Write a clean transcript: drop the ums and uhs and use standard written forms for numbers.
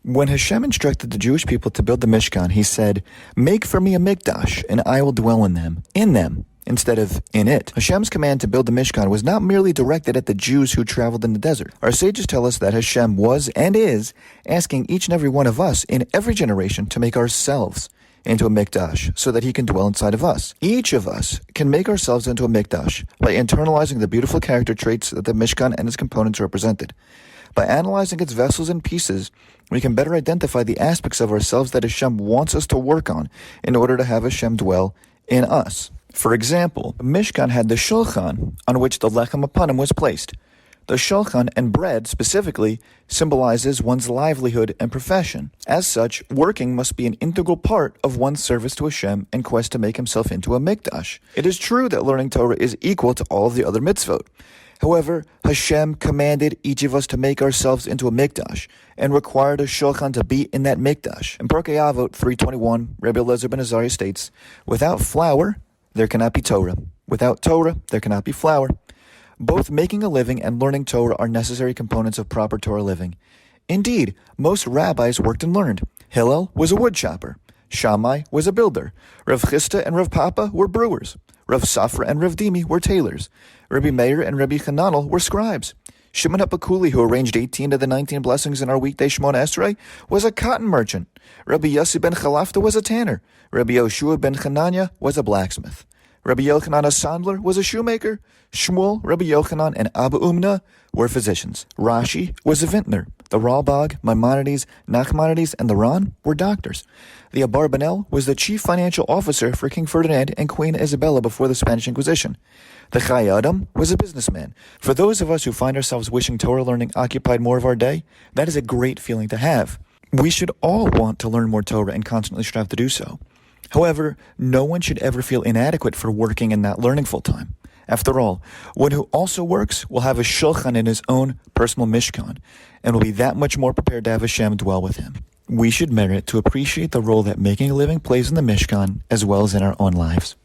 When Hashem instructed the Jewish people to build the Mishkan, he said, "Make for me a mikdash, and I will dwell in them," instead of in it. Hashem's command to build the Mishkan was not merely directed at the Jews who traveled in the desert. Our sages tell us that Hashem was and is asking each and every one of us in every generation to make ourselves into a mikdash so that he can dwell inside of us. Each of us can make ourselves into a mikdash by internalizing the beautiful character traits that the Mishkan and its components represented. By analyzing its vessels and pieces, we can better identify the aspects of ourselves that Hashem wants us to work on in order to have Hashem dwell in us. For example, Mishkan had the Shulchan, on which the lechem upon him was placed. The Shulchan, and bread specifically, symbolizes one's livelihood and profession. As such, working must be an integral part of one's service to Hashem and quest to make himself into a mikdash. It is true that learning Torah is equal to all of the other mitzvot. However, Hashem commanded each of us to make ourselves into a mikdash and required a shulchan to be in that mikdash. In Pirkei Avot 3:21, Rabbi Eliezer ben Azariah states, "Without flour, there cannot be Torah. Without Torah, there cannot be flour." Both making a living and learning Torah are necessary components of proper Torah living. Indeed, most rabbis worked and learned. Hillel was a wood chopper. Shammai was a builder. Rav Chisda and Rav Papa were brewers. Rav Safra and Rav Dimi were tailors. Rabbi Meir and Rabbi Hananel were scribes. Shimon HaPakuli, who arranged 18 of the 19 blessings in our weekday Shemona Esrei, was a cotton merchant. Rabbi Yossi ben Chalafta was a tanner. Rabbi Yoshua ben Chananya was a blacksmith. Rabbi Yochanan a Sandler was a shoemaker. Shmuel, Rabbi Yochanan, and Abba Umna were physicians. Rashi was a vintner. The Ralbag, Maimonides, Nachmanides, and the Ran were doctors. The Abarbanel was the chief financial officer for King Ferdinand and Queen Isabella before the Spanish Inquisition. The Chai Adam was a businessman. For those of us who find ourselves wishing Torah learning occupied more of our day, that is a great feeling to have. We should all want to learn more Torah and constantly strive to do so. However, no one should ever feel inadequate for working and not learning full-time. After all, one who also works will have a shulchan in his own personal mishkan, and will be that much more prepared to have Hashem dwell with him. We should merit to appreciate the role that making a living plays in the mishkan as well as in our own lives.